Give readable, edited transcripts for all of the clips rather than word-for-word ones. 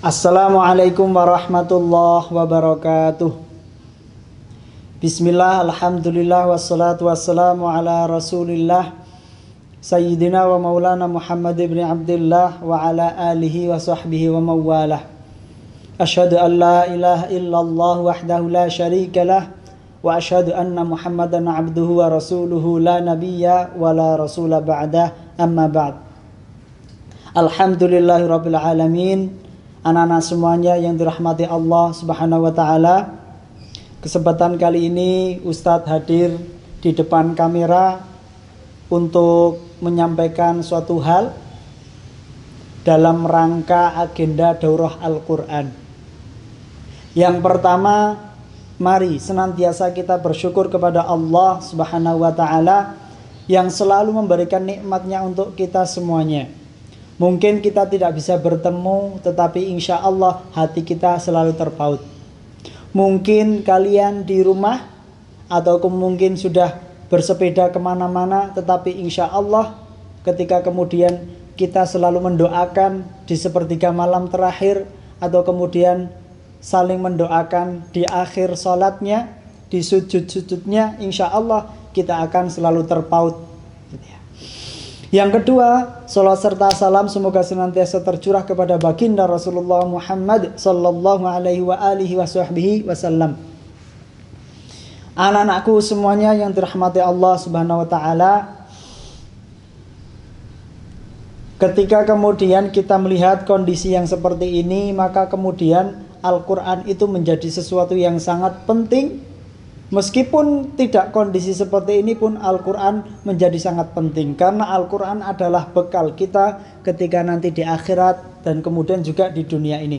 Assalamualaikum warahmatullahi wabarakatuh. Bismillah, alhamdulillah, wassalatu wassalamu ala rasulillah Sayyidina wa maulana Muhammad ibn Abdullah wa ala alihi wa sahbihi wa mawalah. Ashhadu an la ilaha illallah wahdahu la syarika lah wa ashhadu anna Muhammadan abduhu wa rasuluhu la nabiyya wa la rasula ba'dah, amma ba'd. Alhamdulillahi rabbil alamin. Anak-anak semuanya yang dirahmati Allah Subhanahu wa taala. Kesempatan kali ini Ustadz hadir di depan kamera untuk menyampaikan suatu hal dalam rangka agenda daurah Al-Qur'an. Yang pertama, mari senantiasa kita bersyukur kepada Allah Subhanahu wa taala yang selalu memberikan nikmatnya untuk kita semuanya. Mungkin kita tidak bisa bertemu, tetapi insya Allah hati kita selalu terpaut. Mungkin kalian di rumah atau mungkin sudah bersepeda kemana-mana, tetapi insya Allah ketika kemudian kita selalu mendoakan di sepertiga malam terakhir, atau kemudian saling mendoakan di akhir sholatnya, di sujud-sujudnya, insya Allah kita akan selalu terpaut. Yang kedua, salawat serta salam semoga senantiasa tercurah kepada baginda Rasulullah Muhammad sallallahu alaihi wa alihi wasallam. Anak-anakku semuanya yang dirahmati Allah Subhanahu wa taala, ketika kemudian kita melihat kondisi yang seperti ini, maka kemudian Al-Qur'an itu menjadi sesuatu yang sangat penting. Meskipun tidak kondisi seperti ini pun Al-Qur'an menjadi sangat penting, karena Al-Qur'an adalah bekal kita ketika nanti di akhirat dan kemudian juga di dunia ini.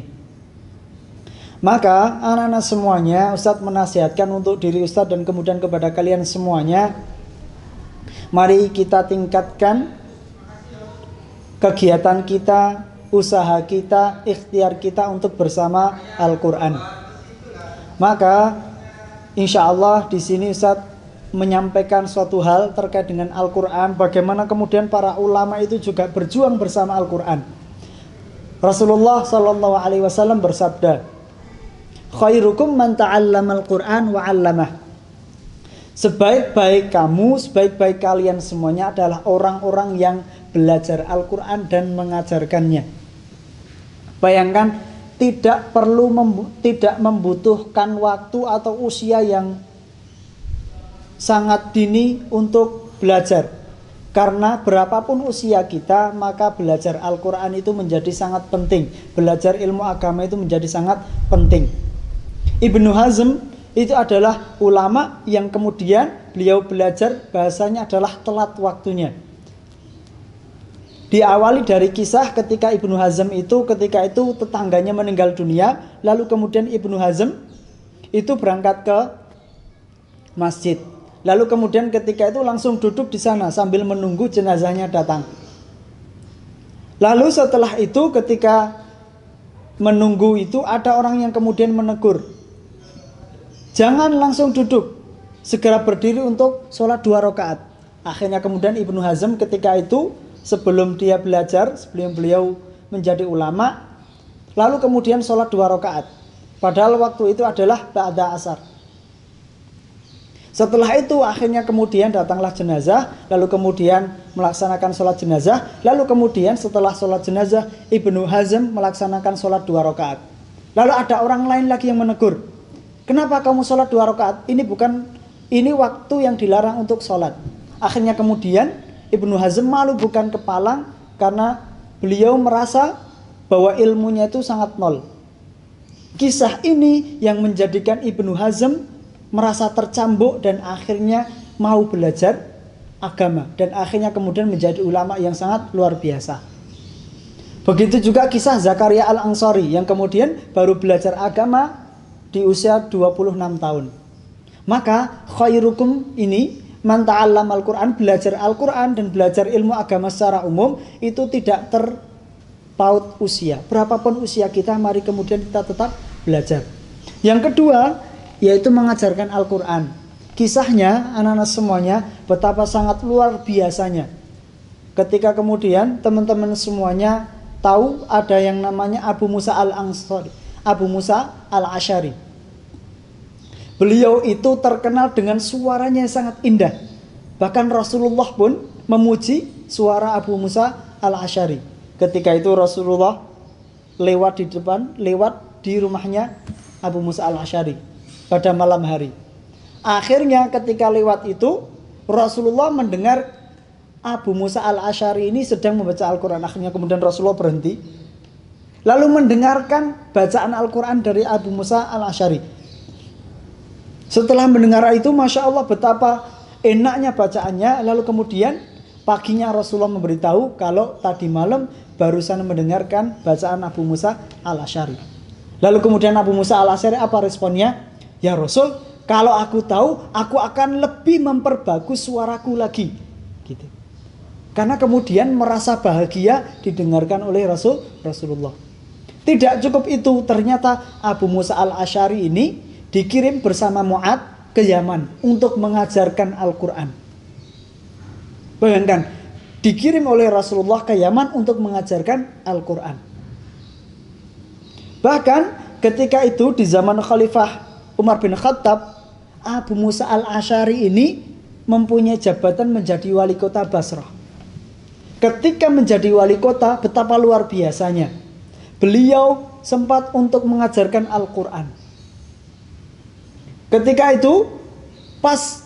Maka anak-anak semuanya, Ustadz menasihatkan untuk diri Ustadz dan kemudian kepada kalian semuanya, mari kita tingkatkan kegiatan kita, usaha kita, ikhtiar kita untuk bersama Al-Qur'an. Maka insya Allah di sini Ustadz menyampaikan suatu hal terkait dengan Al-Quran, bagaimana kemudian para ulama itu juga berjuang bersama Al-Quran. Rasulullah Sallallahu Alaihi Wasallam bersabda, khairukum man ta'allamal Quran wa 'allamah. Sebaik-baik kamu, sebaik-baik kalian semuanya adalah orang-orang yang belajar Al-Quran dan mengajarkannya. Bayangkan, tidak tidak membutuhkan waktu atau usia yang sangat dini untuk belajar. Karena berapapun usia kita, maka belajar Al-Quran itu menjadi sangat penting. Belajar ilmu agama itu menjadi sangat penting. Ibnu Hazm itu adalah ulama yang kemudian beliau belajar bahasanya adalah telat waktunya. Diawali dari kisah ketika Ibnu Hazm itu ketika itu tetangganya meninggal dunia, lalu kemudian Ibnu Hazm itu berangkat ke masjid. Lalu kemudian ketika itu langsung duduk di sana sambil menunggu jenazahnya datang. Lalu setelah itu ketika menunggu itu ada orang yang kemudian menegur, jangan langsung duduk, segera berdiri untuk sholat 2 rakaat. Akhirnya kemudian Ibnu Hazm ketika itu sebelum dia belajar, sebelum beliau menjadi ulama, lalu kemudian sholat 2 rakaat. Padahal waktu itu adalah ba'da asar. Setelah itu akhirnya kemudian datanglah jenazah, lalu kemudian melaksanakan sholat jenazah, lalu kemudian setelah sholat jenazah Ibnu Hazm melaksanakan sholat 2 rakaat. Lalu ada orang lain lagi yang menegur, kenapa kamu sholat 2 rakaat? Ini waktu yang dilarang untuk sholat. Akhirnya kemudian Ibnu Hazm malu bukan kepalang karena beliau merasa bahwa ilmunya itu sangat nol. Kisah ini yang menjadikan Ibnu Hazm merasa tercambuk dan akhirnya mau belajar agama. Dan akhirnya kemudian menjadi ulama yang sangat luar biasa. Begitu juga kisah Zakaria Al-Ansari yang kemudian baru belajar agama di usia 26 tahun. Maka khairukum ini, man ta'allamal Quran, belajar Al-Quran dan belajar ilmu agama secara umum itu tidak terpaut usia. Berapapun usia kita, mari kemudian kita tetap belajar. Yang kedua, yaitu mengajarkan Al-Quran. Kisahnya, anak-anak semuanya, betapa sangat luar biasanya. Ketika kemudian teman-teman semuanya tahu ada yang namanya Abu Musa al-Ansari, Abu Musa al-Asy'ari. Beliau itu terkenal dengan suaranya yang sangat indah. Bahkan Rasulullah pun memuji suara Abu Musa al-Asy'ari. Ketika itu Rasulullah lewat di rumahnya Abu Musa al-Asy'ari pada malam hari. Akhirnya ketika lewat itu Rasulullah mendengar Abu Musa al-Asy'ari ini sedang membaca Al-Quran. Akhirnya kemudian Rasulullah berhenti, lalu mendengarkan bacaan Al-Quran dari Abu Musa al-Asy'ari. Setelah mendengar itu, Masya Allah betapa enaknya bacaannya. Lalu kemudian paginya Rasulullah memberitahu kalau tadi malam barusan mendengarkan bacaan Abu Musa al-Asy'ari. Lalu kemudian Abu Musa al-Asy'ari apa responnya? Ya Rasul, kalau aku tahu, aku akan lebih memperbagus suaraku lagi. Gitu. Karena kemudian merasa bahagia didengarkan oleh Rasulullah. Tidak cukup itu, ternyata Abu Musa al-Asy'ari ini dikirim bersama Mu'adz ke Yaman untuk mengajarkan Al-Quran. Bayangkan, dikirim oleh Rasulullah ke Yaman untuk mengajarkan Al-Quran. Bahkan ketika itu di zaman Khalifah Umar bin Khattab, Abu Musa al-Asy'ari ini mempunyai jabatan menjadi wali kota Basrah. Ketika menjadi wali kota, betapa luar biasanya. Beliau sempat untuk mengajarkan Al-Quran. Ketika itu, pas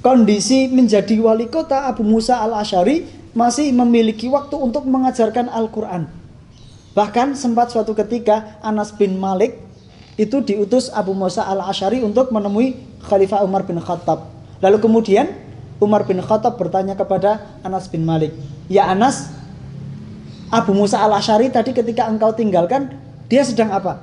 kondisi menjadi wali kota, Abu Musa al-Asy'ari masih memiliki waktu untuk mengajarkan Al-Quran. Bahkan sempat suatu ketika Anas bin Malik itu diutus Abu Musa al-Asy'ari untuk menemui Khalifah Umar bin Khattab. Lalu kemudian Umar bin Khattab bertanya kepada Anas bin Malik, "Ya Anas, Abu Musa al-Asy'ari tadi ketika engkau tinggalkan, dia sedang apa?"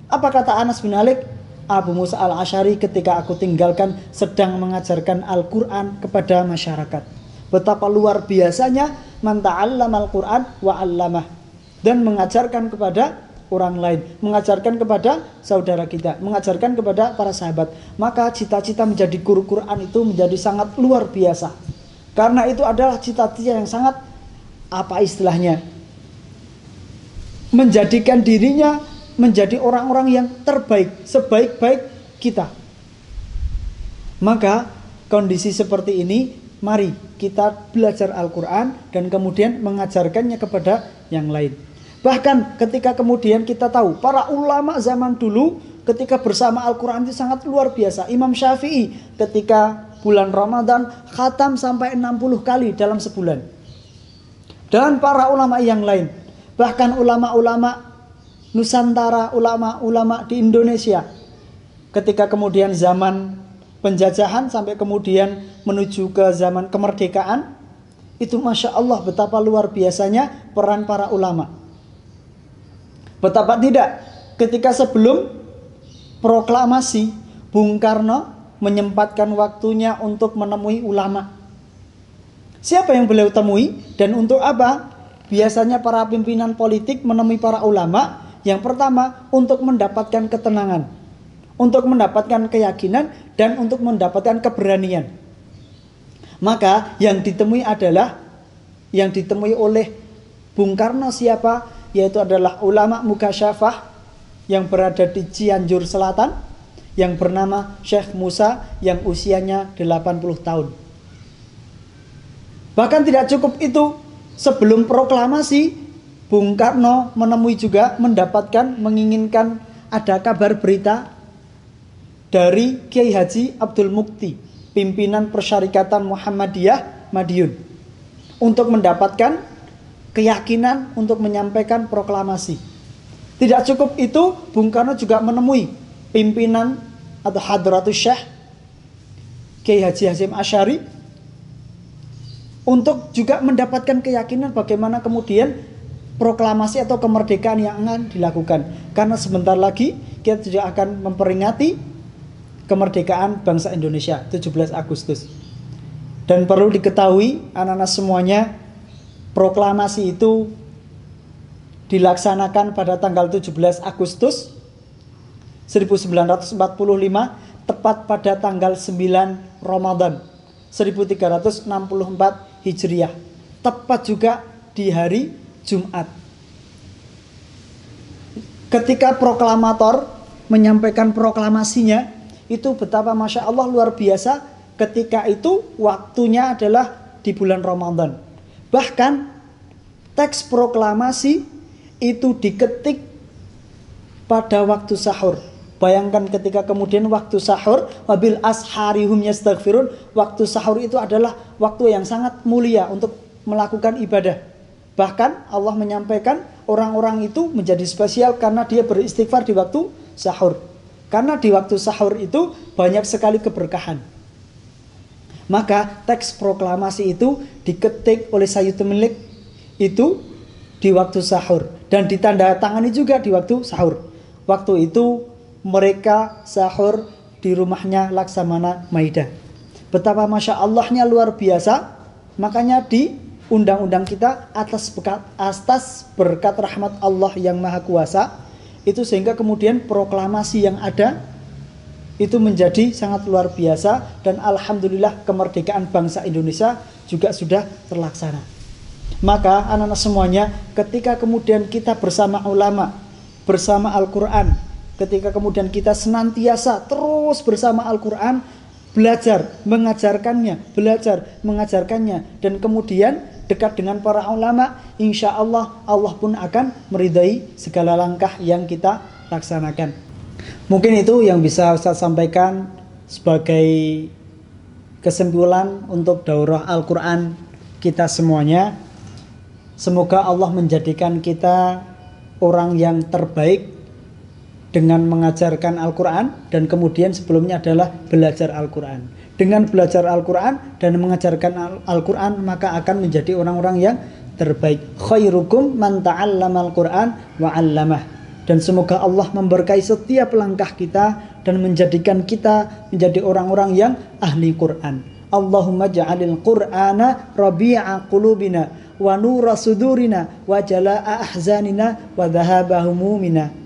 Apa kata Anas bin Malik? Abu Musa al-Asy'ari ketika aku tinggalkan sedang mengajarkan Al-Quran kepada masyarakat. Betapa luar biasanya man ta'allama al-Quran wa 'allamah, dan mengajarkan kepada orang lain, mengajarkan kepada saudara kita, mengajarkan kepada para sahabat. Maka cita-cita menjadi guru Quran itu menjadi sangat luar biasa. Karena itu adalah cita-cita yang sangat, apa istilahnya, menjadikan dirinya menjadi orang-orang yang terbaik, sebaik-baik kita. Maka kondisi seperti ini, mari kita belajar Al-Quran dan kemudian mengajarkannya kepada yang lain. Bahkan ketika kemudian kita tahu para ulama zaman dulu ketika bersama Al-Quran itu sangat luar biasa. Imam Syafi'i ketika bulan Ramadan khatam sampai 60 kali dalam sebulan. Dan para ulama yang lain. Bahkan ulama-ulama Nusantara, ulama-ulama di Indonesia ketika kemudian zaman penjajahan sampai kemudian menuju ke zaman kemerdekaan, itu Masya Allah betapa luar biasanya peran para ulama. Betapa tidak, ketika sebelum proklamasi, Bung Karno menyempatkan waktunya untuk menemui ulama. Siapa yang beliau temui dan untuk apa? Biasanya para pimpinan politik menemui para ulama. Yang pertama, untuk mendapatkan ketenangan, untuk mendapatkan keyakinan, dan untuk mendapatkan keberanian. Maka yang ditemui oleh Bung Karno siapa? Yaitu adalah ulama mukasyafah yang berada di Cianjur Selatan, yang bernama Syekh Musa, yang usianya 80 tahun. Bahkan tidak cukup itu, sebelum proklamasi, Bung Karno menemui juga menginginkan ada kabar berita dari Kiai Haji Abdul Mukti, pimpinan Persyarikatan Muhammadiyah Madiun, untuk mendapatkan keyakinan untuk menyampaikan proklamasi. Tidak cukup itu, Bung Karno juga menemui pimpinan atau Hadratus Syekh Kiai Haji Hasyim Asy'ari untuk juga mendapatkan keyakinan bagaimana kemudian proklamasi atau kemerdekaan yang akan dilakukan. Karena sebentar lagi kita juga akan memperingati kemerdekaan bangsa Indonesia 17 Agustus. Dan perlu diketahui anak-anak semuanya, proklamasi itu dilaksanakan pada tanggal 17 Agustus 1945, tepat pada tanggal 9 Ramadan 1364 Hijriah, tepat juga di hari Jumat. Ketika proklamator menyampaikan proklamasinya, itu betapa Masya Allah luar biasa. Ketika itu waktunya adalah di bulan Ramadan. Bahkan teks proklamasi itu diketik pada waktu sahur. Bayangkan ketika kemudian waktu sahur, wabil asharihum yastaghfirun, waktu sahur itu adalah waktu yang sangat mulia untuk melakukan ibadah. Bahkan Allah menyampaikan orang-orang itu menjadi spesial karena dia beristighfar di waktu sahur. Karena di waktu sahur itu banyak sekali keberkahan. Maka teks proklamasi itu diketik oleh Sayyidul Malik itu di waktu sahur. Dan ditandatangani juga di waktu sahur. Waktu itu mereka sahur di rumahnya Laksamana Maida. Betapa Masya Allahnya luar biasa. Makanya di undang-undang kita atas berkat rahmat Allah yang Maha Kuasa, itu sehingga kemudian proklamasi yang ada itu menjadi sangat luar biasa. Dan Alhamdulillah kemerdekaan bangsa Indonesia juga sudah terlaksana. Maka anak-anak semuanya, ketika kemudian kita bersama ulama, bersama Al-Quran, ketika kemudian kita senantiasa terus bersama Al-Quran, belajar mengajarkannya, dan kemudian dekat dengan para ulama, insya Allah Allah pun akan meridai segala langkah yang kita laksanakan. Mungkin itu yang bisa Ustaz sampaikan sebagai kesimpulan untuk daurah Al-Quran kita semuanya. Semoga Allah menjadikan kita orang yang terbaik dengan mengajarkan Al-Quran, dan kemudian sebelumnya adalah belajar Al-Quran. Dengan belajar Al-Quran dan mengajarkan Al-Quran, maka akan menjadi orang-orang yang terbaik. Khairukum man ta'allamal Quran wa 'allamah. Dan semoga Allah memberkahi setiap langkah kita dan menjadikan kita menjadi orang-orang yang ahli Quran. Allahumma ja'alil Qur'ana rabi'a qulubina wa nura sudurina wa jala'a ahzanina wa dhahaba humumina.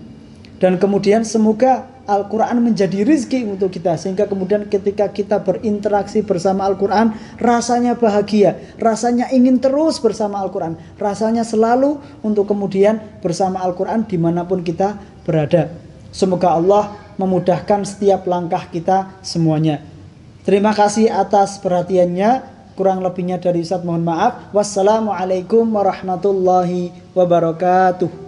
Dan kemudian semoga Al-Quran menjadi rizki untuk kita, sehingga kemudian ketika kita berinteraksi bersama Al-Quran, rasanya bahagia, rasanya ingin terus bersama Al-Quran, rasanya selalu untuk kemudian bersama Al-Quran dimanapun kita berada. Semoga Allah memudahkan setiap langkah kita semuanya. Terima kasih atas perhatiannya. Kurang lebihnya dari Ustaz mohon maaf. Wassalamualaikum warahmatullahi wabarakatuh.